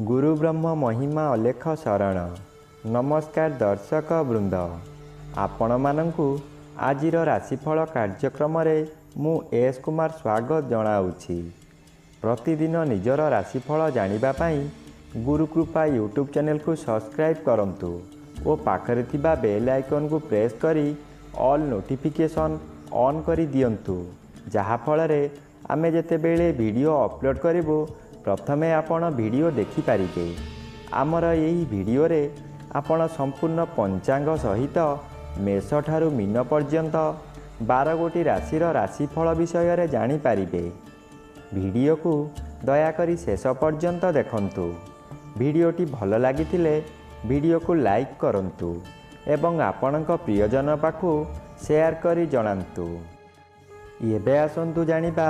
गुरु ब्रह्म महिमा अलेख शरण। नमस्कार दर्शक वृंद, आपण मानंकु आजिर राशिफल कार्यक्रम मु एस कुमार स्वागत जनाऊँगी। प्रतिदिन निजर राशिफल जानिबा पाई गुरुकृपा यूट्यूब चैनल को सब्सक्राइब करंतु और पाखरे थिबा बेल आइकन को प्रेस करी ऑल नोटिफिकेशन ऑन करी दियंतु, जहा फलरे आमे जेतेबेले वीडियो अपलोड करिवो प्रथमे आपण वीडियो देखि पारिबे। आमर एही वीडियो रे आपण संपूर्ण पंचांग सहित मेष ठारू मीन पर्यंत 12 गोटी राशिर राशिफल विषय रे जानि पारिबे। वीडियो को दयाकरी शेष पर्यंत देखंतु। वीडियोटी भल लागिथिले वीडियो को लाइक करंतु एवं आपणक प्रियजन पाखु शेयर करी जणांतु। एबे आसंतु जानिबा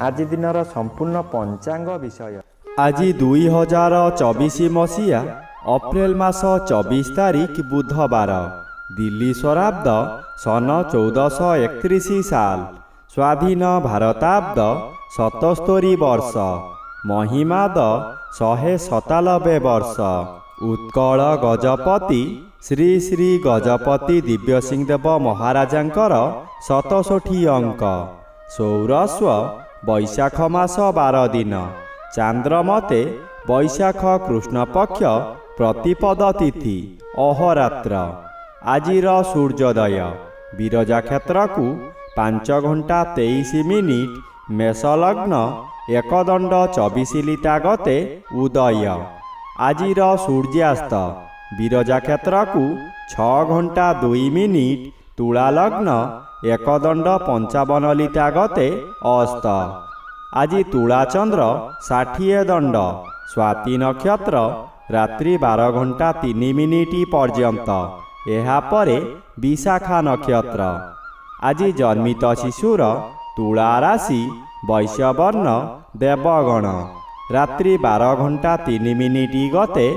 आज दिनर संपूर्ण पंचांग विषय। आज 2024 मसीहा अप्रैल मास 24 तारिख बुधवार, दिल्ली स्वराब्द सन 1431 साल, स्वाधीन भारताब्द 77 वर्ष, महिमाद 197 वर्ष। उत्कल गजपति श्री श्री गजपति दिव्य सिंह देव महाराजांकर 67 अंक। सौरस्व वैशाख मास 12 दिन, चांद्रमते वैशाख कृष्ण पक्ष प्रतिपद तिथि अहोरात्र। आजिर सूर्योदय विरजा क्षेत्र को 5 घंटा 23 मिनिट, मेषलग्न 1 दंड 24 लिटा गते उदय। आजिर सूर्यास्त विरजा क्षेत्र को 6 घंटा 2 मिनिट, तुला लग्न 1 दंड 55 लिटा गते अस्त। आज तुला चंद्र 60 दंड, स्वाति नक्षत्र रात्रि 12 घंटा 3 मिनिट पर्यंत, एहापरे विशाखा नक्षत्र। आज जन्मित शिशुर तुला राशि वैश्यवर्ण देवगण, रात्रि 12 घंटा 3 मिनिट गते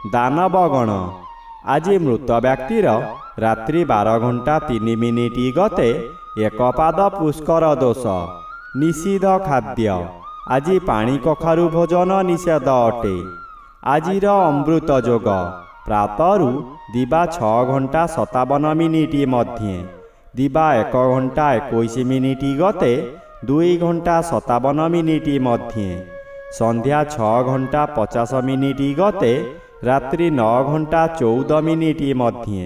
दानवगण। आज मृत व्यक्तिर रात्रि 12 घंटा 3 मिनिट गते एकपाद पुष्कर दोष। निषिद्ध खाद्य आज पानी कखारु भोजन निषेध अटे। आजिर अमृत जोग प्रातरु दिबा 6 घंटा 57 मिनिट मध्ये, दिबा 1 घंटा 21 मिनिट गते 2 घंटा 57 मिनिट मध्ये, संध्या 6 घंटा 50 मिनिट गते रात्रि 9 घंटा 14 मिनिट मध्ये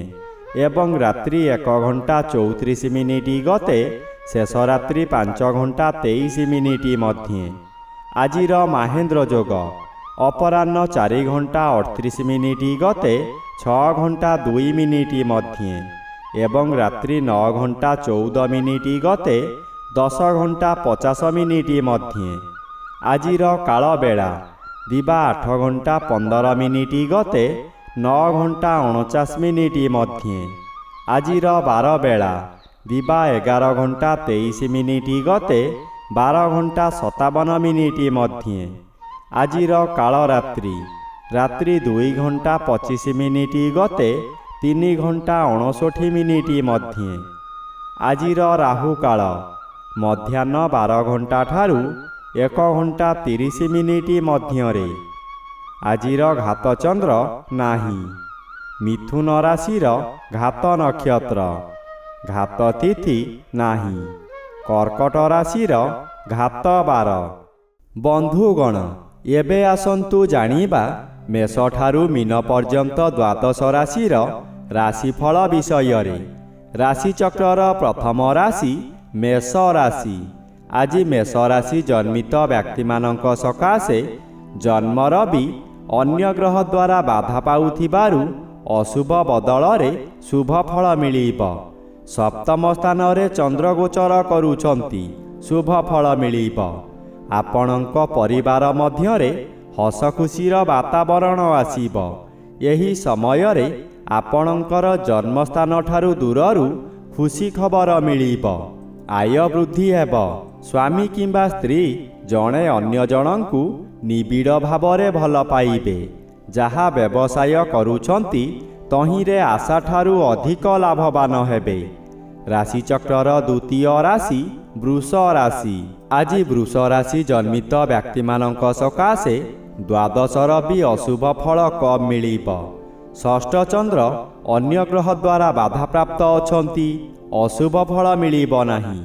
एवं रात्रि 1 घंटा 34 मिनिट गते शेष रात्रि 5 घंटा 23 मिनिट मध्ये। आजिर महेन्द्र जोग अपराह्न 4 घंटा 38 मिनिट गते 6 घंटा 2 मिनिट मध्ये एवं रात्रि 9 घंटा 14 मिनिट गते 10 घंटा 50 मिनिट मध्ये। आजिर काल बेला दिबा 8 घंटा 15 मिनिट गते 9 घंटा 49 मिनिट मध्ये। आजिर बार बेला दिबा 11 घंटा 23 मिनिट गते 12 घंटा 57 मिनिट मध्ये। आजिर काल रात्रि रात्रि 2 घंटा 25 मिनिट गते 3 घंटा 59 मिनिट मध्ये। आजिर राहु काल मध्याह्न 12 घंटा ठारू 1 घंटा 30 मिनिट मध्यरे। आजिर घात चंद्र नाही। मिथुन राशिर घात नक्षत्र, घात तिथि नाही। कर्कट राशिर घात बार। बंधुगण, एबे आसंतु जानिबा मेष ठारू मीन पर्यंत 12 राशिर राशिफल विषय रे। राशिचक्रर प्रथम राशि मेष राशि। आज मेष राशि जन्मित व्यक्ति मानक सकाशे जन्म रवि अन्य ग्रह द्वारा बाधा पाउथिबारु अशुभ बदल रे शुभ फल मिलिब। सप्तम स्थान रे चंद्र गोचर करूछंती, शुभ फल मिलिब। आपणक परिवार मध्यरे हस खुशीर वातावरण आसीब। एही समय रे आपणकर जन्मस्थान ठारू दूररु खुशी खबर मिलिब। आय वृद्धि हेब। स्वामी किंबा स्त्री जणे अन्य जनंकु निबिड़ भावरे भल पाइबे। जहा व्यवसाय करूछंती तहिरे आशा ठारू अधिक लाभवान हेबे। राशिचक्रर द्वितीय राशि वृष राशि। आज वृष राशि जन्मित व्यक्ति मानक सकाशे ଦ୍ୱାଦଶର ବି ଅଶୁଭ ଫଳ କମ୍ ମିଳିବ। ଷଷ୍ଠ ଚନ୍ଦ୍ର ଅନ୍ୟ ଗ୍ରହ ଦ୍ୱାରା ବାଧାପ୍ରାପ୍ତ ଅଛନ୍ତି, ଅଶୁଭ ଫଳ ମିଳିବ ନାହିଁ।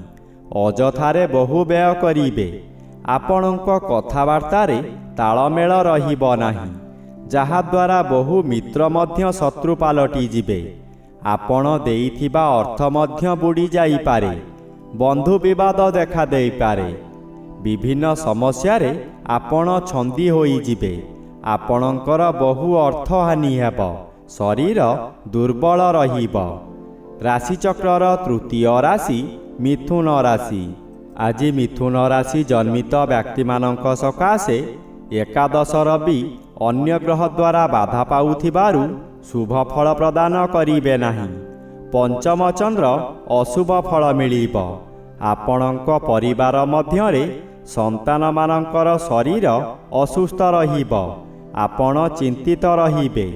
ଅଯଥାରେ ବହୁ ବ୍ୟୟ କରିବେ। ଆପଣଙ୍କ କଥାବାର୍ତ୍ତାରେ ତାଳମେଳ ରହିବ ନାହିଁ, ଯାହାଦ୍ୱାରା ବହୁ ମିତ୍ର ମଧ୍ୟ ଶତ୍ରୁ ପାଲଟିଯିବେ। ଆପଣ ଦେଇଥିବା ଅର୍ଥ ମଧ୍ୟ ବୁଡ଼ି ଯାଇପାରେ। ବନ୍ଧୁ ବିବାଦ ଦେଖାଦେଇପାରେ। ବିଭିନ୍ନ ସମସ୍ୟାରେ ଆପଣ ଛନ୍ଦି ହୋଇଯିବେ। ଆପଣଙ୍କର ବହୁ ଅର୍ଥହାନି ହେବ। ଶରୀର ଦୁର୍ବଳ ରହିବ। ରାଶିଚକ୍ରର ତୃତୀୟ ରାଶି ମିଥୁନ ରାଶି। ଆଜି ମିଥୁନ ରାଶି ଜନ୍ମିତ ବ୍ୟକ୍ତିମାନଙ୍କ ସକାଶେ ଏକାଦଶର ବି ଅନ୍ୟ ଗ୍ରହ ଦ୍ୱାରା ବାଧା ପାଉଥିବାରୁ ଶୁଭ ଫଳ ପ୍ରଦାନ କରିବେ ନାହିଁ। ପଞ୍ଚମ ଚନ୍ଦ୍ର ଅଶୁଭ ଫଳ ମିଳିବ। ଆପଣଙ୍କ ପରିବାର ମଧ୍ୟରେ ସନ୍ତାନମାନଙ୍କର ଶରୀର ଅସୁସ୍ଥ ରହିବ। ଆପଣ ଚିନ୍ତିତ ରହିବେ।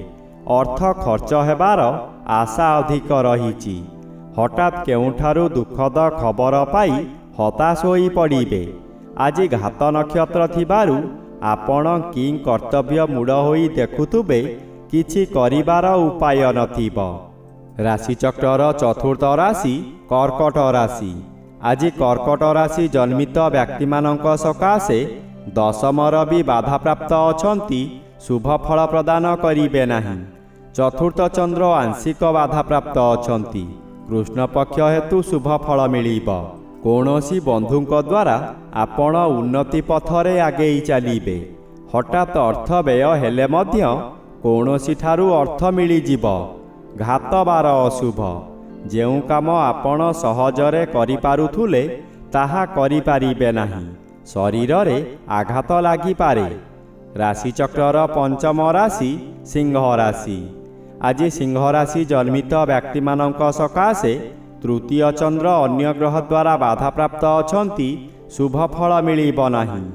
ଅର୍ଥ ଖର୍ଚ୍ଚ ହେବାର ଆଶା ଅଧିକ ରହିଛି। ହଠାତ୍ କେଉଁଠାରୁ ଦୁଃଖଦ ଖବର ପାଇ ହତାଶ ହୋଇପଡ଼ିବେ। ଆଜି ଘାତ ନକ୍ଷତ୍ର ଥିବାରୁ ଆପଣ କି କର୍ତ୍ତବ୍ୟ ମୂଢ଼ ହୋଇ ଦେଖୁଥିବେ, କିଛି କରିବାର ଉପାୟ ନଥିବ। ରାଶିଚକ୍ରର ଚତୁର୍ଥ ରାଶି କର୍କଟ ରାଶି। ଆଜି କର୍କଟ ରାଶି ଜନ୍ମିତ ବ୍ୟକ୍ତିମାନଙ୍କ ସକାଶେ ଦଶମର ବି ବାଧାପ୍ରାପ୍ତ ଅଛନ୍ତି, ଶୁଭ ଫଳ ପ୍ରଦାନ କରିବେ ନାହିଁ। ଚତୁର୍ଥ ଚନ୍ଦ୍ର ଆଂଶିକ ବାଧାପ୍ରାପ୍ତ ଅଛନ୍ତି। କୃଷ୍ଣପକ୍ଷ ହେତୁ ଶୁଭ ଫଳ ମିଳିବ। କୌଣସି ବନ୍ଧୁଙ୍କ ଦ୍ୱାରା ଆପଣ ଉନ୍ନତି ପଥରେ ଆଗେଇ ଚାଲିବେ। ହଠାତ୍ ଅର୍ଥ ବ୍ୟୟ ହେଲେ ମଧ୍ୟ କୌଣସିଠାରୁ ଅର୍ଥ ମିଳିଯିବ। ଘାତ ବାର ଅଶୁଭ। ଯେଉଁ କାମ ଆପଣ ସହଜରେ କରିପାରୁଥିଲେ ତାହା କରିପାରିବେ ନାହିଁ। ଶରୀରରେ ଆଘାତ ଲାଗିପାରେ। ରାଶିଚକ୍ରର ପଞ୍ଚମ ରାଶି ସିଂହ ରାଶି। ଆଜି ସିଂହ ରାଶି ଜନ୍ମିତ ବ୍ୟକ୍ତିମାନଙ୍କ ସକାଶେ ତୃତୀୟ ଚନ୍ଦ୍ର ଅନ୍ୟ ଗ୍ରହ ଦ୍ୱାରା ବାଧାପ୍ରାପ୍ତ ଅଛନ୍ତି, ଶୁଭ ଫଳ ମିଳିବ ନାହିଁ।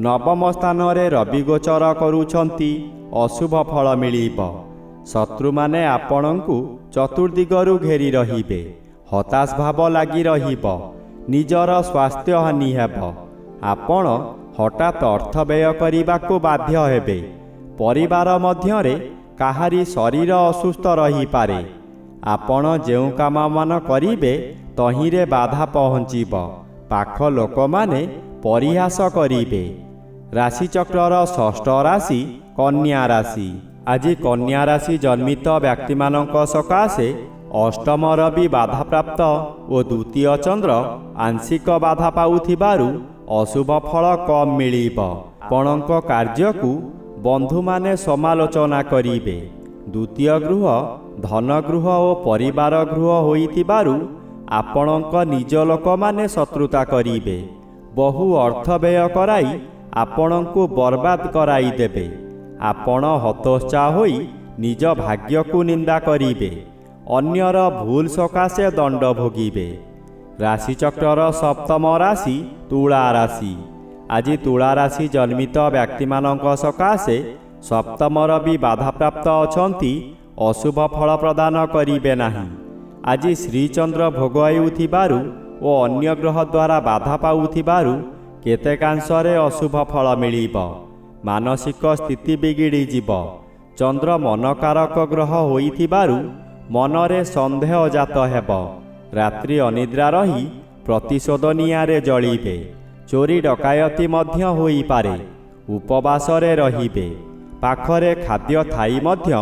ନବମ ସ୍ଥାନରେ ରବି ଗୋଚର କରୁଛନ୍ତି, ଅଶୁଭ ଫଳ ମିଳିବ। ଶତ୍ରୁମାନେ ଆପଣଙ୍କୁ ଚତୁର୍ଦିଗରୁ ଘେରି ରହିବେ। ହତାଶ ଭାବ ଲାଗି ରହିବ। ନିଜର ସ୍ୱାସ୍ଥ୍ୟ ହାନି ହେବ। ଆପଣ ହଠାତ୍ ଅର୍ଥ ବ୍ୟୟ କରିବାକୁ ବାଧ୍ୟ ହେବେ। ପରିବାର ମଧ୍ୟରେ କାହାରି ଶରୀର ଅସୁସ୍ଥ ରହିପାରେ। ଆପଣ ଯେଉଁ କାମମାନ କରିବେ ତହିଁରେ ବାଧା ପହଞ୍ଚିବ। ପାଖ ଲୋକମାନେ ପରିହାସ କରିବେ। ରାଶିଚକ୍ରର ଷଷ୍ଠ ରାଶି କନ୍ୟା ରାଶି। ଆଜି କନ୍ୟା ରାଶି ଜନ୍ମିତ ବ୍ୟକ୍ତିମାନଙ୍କ ସକାଶେ ଅଷ୍ଟମର ବି ବାଧାପ୍ରାପ୍ତ ଓ ଦ୍ୱିତୀୟ ଚନ୍ଦ୍ର ଆଂଶିକ ବାଧା ପାଉଥିବାରୁ ଅଶୁଭ ଫଳ କମ୍ ମିଳିବ। ଆପଣଙ୍କ କାର୍ଯ୍ୟକୁ ବନ୍ଧୁମାନେ ସମାଲୋଚନା କରିବେ। ଦ୍ୱିତୀୟ ଗୃହ ଧନଗୃହ ଓ ପରିବାର ଗୃହ ହୋଇଥିବାରୁ ଆପଣଙ୍କ ନିଜ ଲୋକମାନେ ଶତ୍ରୁତା କରିବେ। ବହୁ ଅର୍ଥ ବ୍ୟୟ କରାଇ ଆପଣଙ୍କୁ ବର୍ବାଦ କରାଇଦେବେ। ଆପଣ ହତୋତ୍ସାହ ହୋଇ ନିଜ ଭାଗ୍ୟକୁ ନିନ୍ଦା କରିବେ। ଅନ୍ୟର ଭୁଲ ସକାଶେ ଦଣ୍ଡ ଭୋଗିବେ। ରାଶିଚକ୍ରର ସପ୍ତମ ରାଶି ତୁଳା ରାଶି। ଆଜି ତୁଳା ରାଶି ଜନ୍ମିତ ବ୍ୟକ୍ତିମାନଙ୍କ ସକାଶେ ସପ୍ତମର ବି ବାଧାପ୍ରାପ୍ତ ଅଛନ୍ତି, ଅଶୁଭ ଫଳ ପ୍ରଦାନ କରିବେ ନାହିଁ। ଆଜି ଶ୍ରୀଚନ୍ଦ୍ର ଭୋଗ ହେଉଥିବାରୁ ଓ ଅନ୍ୟ ଗ୍ରହ ଦ୍ୱାରା ବାଧା ପାଉଥିବାରୁ କେତେକାଂଶରେ ଅଶୁଭ ଫଳ ମିଳିବ। ମାନସିକ ସ୍ଥିତି ବିଗିଡ଼ିଯିବ। ଚନ୍ଦ୍ର ମନକାରକ ଗ୍ରହ ହୋଇଥିବାରୁ ମନରେ ସନ୍ଦେହ ଜାତ ହେବ। ରାତ୍ରି ଅନିଦ୍ରା ରହି ପ୍ରତିଶୋଧ ନିଆଁରେ ଜଳିବେ। ଚୋରି ଡକାୟତି ମଧ୍ୟ ହୋଇପାରେ। ଉପବାସରେ ରହିବେ। ପାଖରେ ଖାଦ୍ୟ ଥାଇ ମଧ୍ୟ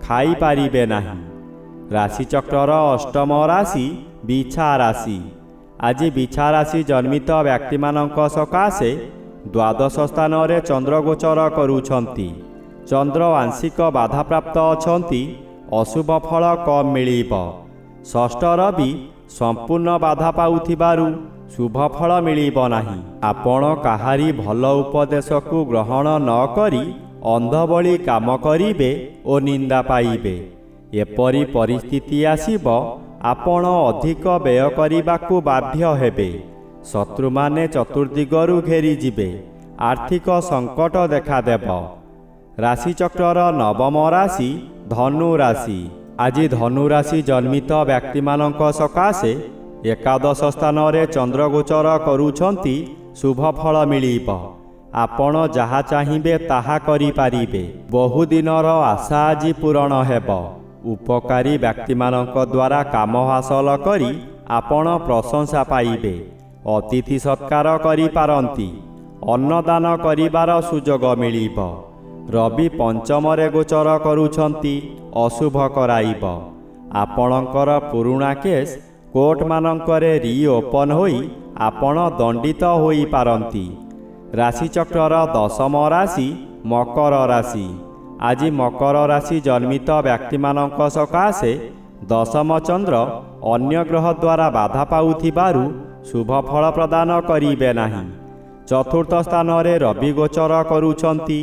ଖାଇପାରିବେ ନାହିଁ। ରାଶିଚକ୍ରର ଅଷ୍ଟମ ରାଶି ବିଛା ରାଶି। ଆଜି ବିଛା ରାଶି ଜନ୍ମିତ ବ୍ୟକ୍ତିମାନଙ୍କ ସକାଶେ ଦ୍ୱାଦଶ ସ୍ଥାନରେ ଚନ୍ଦ୍ର ଗୋଚର କରୁଛନ୍ତି। ଚନ୍ଦ୍ର ଆଂଶିକ ବାଧାପ୍ରାପ୍ତ ଅଛନ୍ତି, ଅଶୁଭ ଫଳ କମ୍ ମିଳିବ। ଷଷ୍ଠର ବି ସମ୍ପୂର୍ଣ୍ଣ ବାଧା ପାଉଥିବାରୁ ଶୁଭ ଫଳ ମିଳିବ ନାହିଁ। ଆପଣ କାହାରି ଭଲ ଉପଦେଶକୁ ଗ୍ରହଣ ନ କରି ଅନ୍ଧ ଭଳି କାମ କରିବେ ଓ ନିନ୍ଦା ପାଇବେ। ଏପରି ପରିସ୍ଥିତି ଆସିବ, ଆପଣ ଅଧିକ ବ୍ୟୟ କରିବାକୁ ବାଧ୍ୟ ହେବେ। ଶତ୍ରୁମାନେ ଚତୁର୍ଦିଗରୁ ଘେରିଯିବେ। ଆର୍ଥିକ ସଙ୍କଟ ଦେଖାଦେବ। ରାଶିଚକ୍ରର ନବମ ରାଶି ଧନୁ ରାଶି। ଆଜି ଧନୁ ରାଶି ଜନ୍ମିତ ବ୍ୟକ୍ତିମାନଙ୍କ ସକାଶେ ଏକାଦଶ ସ୍ଥାନରେ ଚନ୍ଦ୍ର ଗୋଚର କରୁଛନ୍ତି, ଶୁଭ ଫଳ ମିଳିବ। ଆପଣ ଯାହା ଚାହିଁବେ ତାହା କରିପାରିବେ। ବହୁଦିନର ଆଶା ଆଜି ପୂରଣ ହେବ। ଉପକାରୀ ବ୍ୟକ୍ତିମାନଙ୍କ ଦ୍ୱାରା କାମ ହାସଲ କରି ଆପଣ ପ୍ରଶଂସା ପାଇବେ। ଅତିଥି ସତ୍କାର କରିପାରନ୍ତି। ଅନ୍ନଦାନ କରିବାର ସୁଯୋଗ ମିଳିବ। ରବି ପଞ୍ଚମରେ ଗୋଚର କରୁଛନ୍ତି, ଅଶୁଭ କରାଇବ। ଆପଣଙ୍କର ପୁରୁଣା କେସ୍ କୋର୍ଟମାନଙ୍କରେ ରିଓପନ୍ ହୋଇ ଆପଣ ଦଣ୍ଡିତ ହୋଇପାରନ୍ତି। ରାଶିଚକ୍ରର ଦଶମ ରାଶି ମକର ରାଶି। ଆଜି ମକର ରାଶି ଜନ୍ମିତ ବ୍ୟକ୍ତିମାନଙ୍କ ସକାଶେ ଦଶମ ଚନ୍ଦ୍ର ଅନ୍ୟ ଗ୍ରହ ଦ୍ୱାରା ବାଧା ପାଉଥିବାରୁ ଶୁଭ ଫଳ ପ୍ରଦାନ କରିବେ ନାହିଁ। ଚତୁର୍ଥ ସ୍ଥାନରେ ରବି ଗୋଚର କରୁଛନ୍ତି,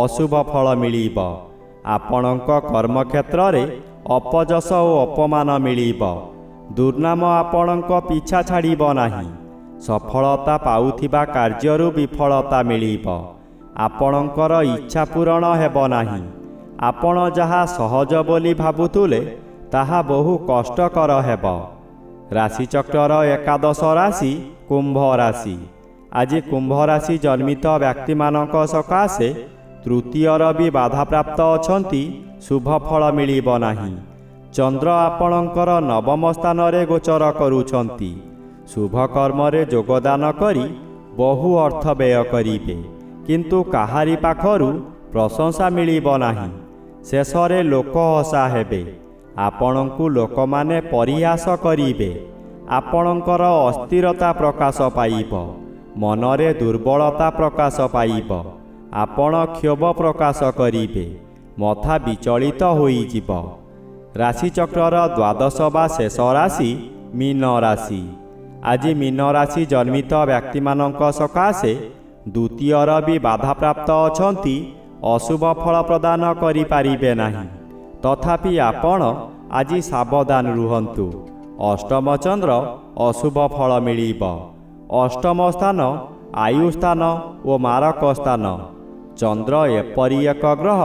ଅଶୁଭ ଫଳ ମିଳିବ। ଆପଣଙ୍କ କର୍ମକ୍ଷେତ୍ରରେ ଅପଯଶ ଓ ଅପମାନ ମିଳିବ। ଦୁର୍ନାମ ଆପଣଙ୍କ ପିଛା ଛାଡ଼ିବ ନାହିଁ। ସଫଳତା ପାଉଥିବା କାର୍ଯ୍ୟରୁ ବିଫଳତା ମିଳିବ। ଆପଣଙ୍କର ଇଚ୍ଛା ପୂରଣ ହେବ ନାହିଁ। ଆପଣ ଯାହା ସହଜ ବୋଲି ଭାବୁଥିଲେ ତାହା ବହୁ କଷ୍ଟକର ହେବ। ରାଶିଚକ୍ରର ଏକାଦଶ ରାଶି କୁମ୍ଭ ରାଶି। ଆଜି କୁମ୍ଭ ରାଶି ଜନ୍ମିତ ବ୍ୟକ୍ତିମାନଙ୍କ ସକାଶେ ତୃତୀୟ ରବି ବାଧାପ୍ରାପ୍ତ ଅଛନ୍ତି, ଶୁଭ ଫଳ ମିଳିବ ନାହିଁ। ଚନ୍ଦ୍ର ଆପଣଙ୍କର ନବମ ସ୍ଥାନରେ ଗୋଚର କରୁଛନ୍ତି। ଶୁଭ କର୍ମରେ ଯୋଗଦାନ କରି ବହୁ ଅର୍ଥ ବ୍ୟୟ କରିବେ, କିନ୍ତୁ କାହାରି ପାଖରୁ ପ୍ରଶଂସା ମିଳିବ ନାହିଁ। ଶେଷରେ ଲୋକ ହସା ହେବେ। ଆପଣଙ୍କୁ ଲୋକମାନେ ପରିହାସ କରିବେ। ଆପଣଙ୍କର ଅସ୍ଥିରତା ପ୍ରକାଶ ପାଇବ। ମନରେ ଦୁର୍ବଳତା ପ୍ରକାଶ ପାଇବ। ଆପଣ କ୍ଷୋଭ ପ୍ରକାଶ କରିବେ। ମଥା ବିଚଳିତ ହୋଇଯିବ। ରାଶିଚକ୍ରର ଦ୍ୱାଦଶ ବା ଶେଷ ରାଶି ମୀନ ରାଶି। ଆଜି ମୀନ ରାଶି ଜନ୍ମିତ ବ୍ୟକ୍ତିମାନଙ୍କ ସକାଶେ ଦ୍ୱିତୀୟ ରବି ବାଧାପ୍ରାପ୍ତ ଅଛନ୍ତି, ଅଶୁଭ ଫଳ ପ୍ରଦାନ କରିପାରିବେ ନାହିଁ। ତଥାପି ଆପଣ ଆଜି ସାବଧାନ ରୁହନ୍ତୁ। ଅଷ୍ଟମ ଚନ୍ଦ୍ର ଅଶୁଭ ଫଳ ମିଳିବ। ଅଷ୍ଟମ ସ୍ଥାନ ଆୟୁ ସ୍ଥାନ ଓ ମାରକ ସ୍ଥାନ। ଚନ୍ଦ୍ର ଏପରି ଏକ ଗ୍ରହ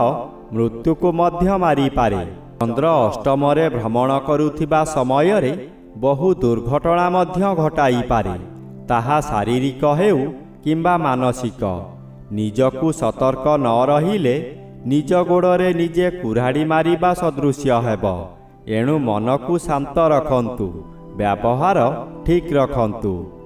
ମୃତ୍ୟୁକୁ ମଧ୍ୟ ମାରିପାରେ। ଚନ୍ଦ୍ର ଅଷ୍ଟମରେ ଭ୍ରମଣ କରୁଥିବା ସମୟରେ ବହୁ ଦୁର୍ଘଟଣା ମଧ୍ୟ ଘଟାଇପାରେ। ତାହା ଶାରୀରିକ ହେଉ କିମ୍ବା ମାନସିକ। ନିଜକୁ ସତର୍କ ନ ରହିଲେ ନିଜ ଗୋଡ଼ରେ ନିଜେ କୁରାଢ଼ି ମାରିବା ସଦୃଶ୍ୟ ହେବ। ଏଣୁ ମନକୁ ଶାନ୍ତ ରଖନ୍ତୁ। ବ୍ୟବହାର ଠିକ୍ ରଖନ୍ତୁ।